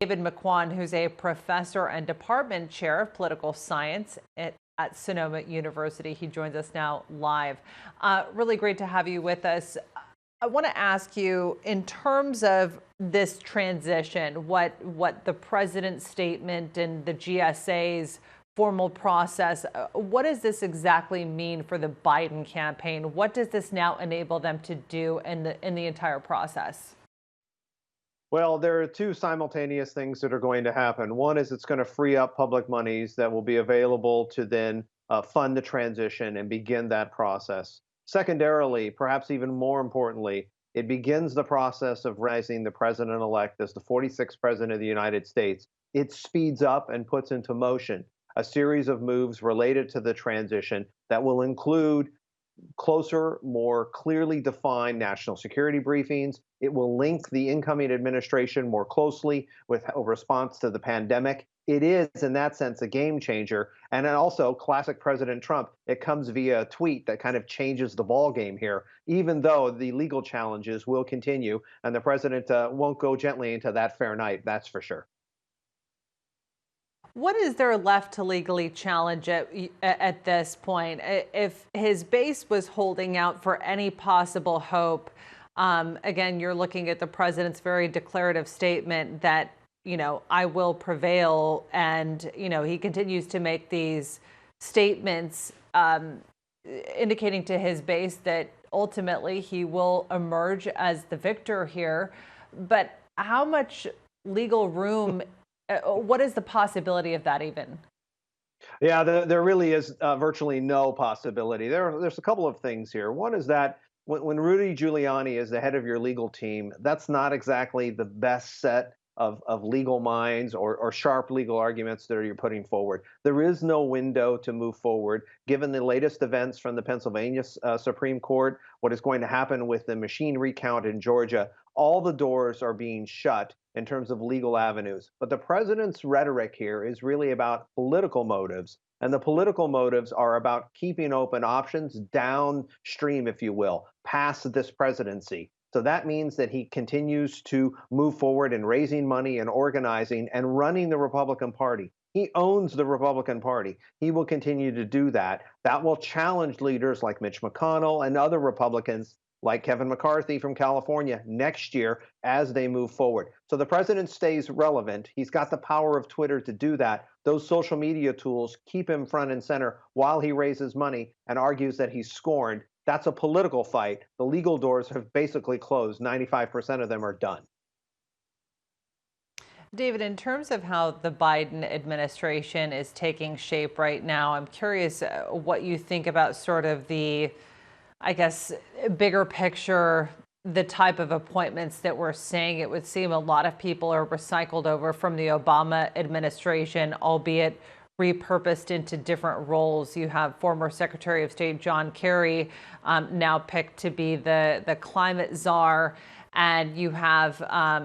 David McCuan, who's a professor and department chair of political science at Sonoma University. He joins us now live. Really great to have you with us. I want to ask you, in terms of this transition, what the president's statement and the GSA's formal process, what does this exactly mean for the Biden campaign? What does this now enable them to do in the entire process? Well, there are two simultaneous things that are going to happen. One is it's going to free up public monies that will be available to then fund the transition and begin that process. Secondarily, perhaps even more importantly, it begins the process of raising the president-elect as the 46th president of the United States. It speeds up and puts into motion a series of moves related to the transition that will include closer, more clearly defined national security briefings. It will link the incoming administration more closely with a response to the pandemic. It is, in that sense, a game changer. And then also, classic President Trump, it comes via a tweet that kind of changes the ball game here, even though the legal challenges will continue. And the president won't go gently into that fair night, that's for sure. What is there left to legally challenge at this point? If his base was holding out for any possible hope, again, you're looking at the president's very declarative statement that, I will prevail. And, he continues to make these statements indicating to his base that ultimately he will emerge as the victor here. But how much legal room? What is the possibility of that even? Yeah, there really is virtually no possibility. There's a couple of things here. One is that when Rudy Giuliani is the head of your legal team, that's not exactly the best set of legal minds or sharp legal arguments that you're putting forward. There is no window to move forward, given the latest events from the Pennsylvania Supreme Court, what is going to happen with the machine recount in Georgia. All the doors are being shut in terms of legal avenues. But the president's rhetoric here is really about political motives. And the political motives are about keeping open options downstream, if you will, past this presidency. So that means that he continues to move forward in raising money and organizing and running the Republican Party. He owns the Republican Party. He will continue to do that. That will challenge leaders like Mitch McConnell and other Republicans like Kevin McCarthy from California next year as they move forward. So the president stays relevant. He's got the power of Twitter to do that. Those social media tools keep him front and center while he raises money and argues that he's scorned. That's a political fight. The legal doors have basically closed. 95% of them are done. David, in terms of how the Biden administration is taking shape right now, I'm curious what you think about sort of the, I guess, bigger picture, the type of appointments that we're seeing. It would seem a lot of people are recycled over from the Obama administration, albeit repurposed into different roles. You have former Secretary of State John Kerry now picked to be the climate czar. And you have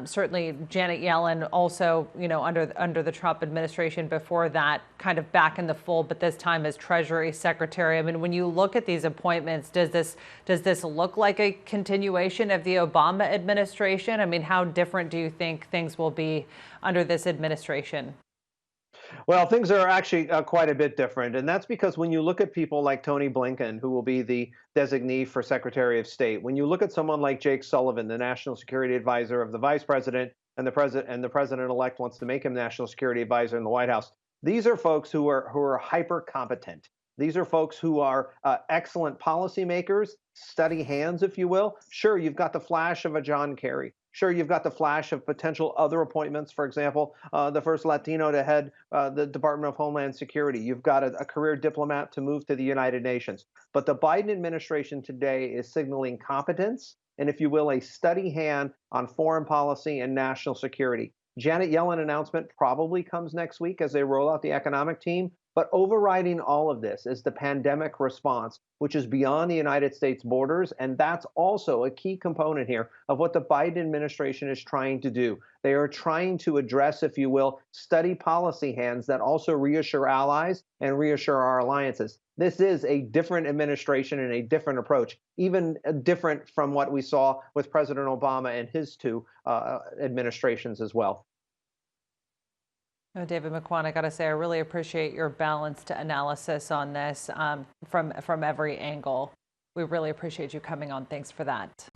certainly Janet Yellen also, under the Trump administration before that, kind of back in the fold, but this time as Treasury Secretary. I mean, when you look at these appointments, does this look like a continuation of the Obama administration? I mean, how different do you think things will be under this administration? Well, things are actually quite a bit different. And that's because when you look at people like Tony Blinken, who will be the designee for Secretary of State, when you look at someone like Jake Sullivan, the national security advisor of the vice president, and the president-elect wants to make him national security advisor in the White House, these are folks who are hyper competent. These are folks who are excellent policymakers, steady hands, if you will. Sure, you've got the flash of a John Kerry. Sure, you've got the flash of potential other appointments. For example, the first Latino to head the Department of Homeland Security. You've got a career diplomat to move to the United Nations. But the Biden administration today is signaling competence and, if you will, a steady hand on foreign policy and national security. Janet Yellen announcement probably comes next week as they roll out the economic team. But overriding all of this is the pandemic response, which is beyond the United States borders. And that's also a key component here of what the Biden administration is trying to do. They are trying to address, if you will, steady policy hands that also reassure allies and reassure our alliances. This is a different administration and a different approach, even different from what we saw with President Obama and his two administrations as well. Oh, David McCuan, I got to say, I really appreciate your balanced analysis on this from every angle. We really appreciate you coming on. Thanks for that.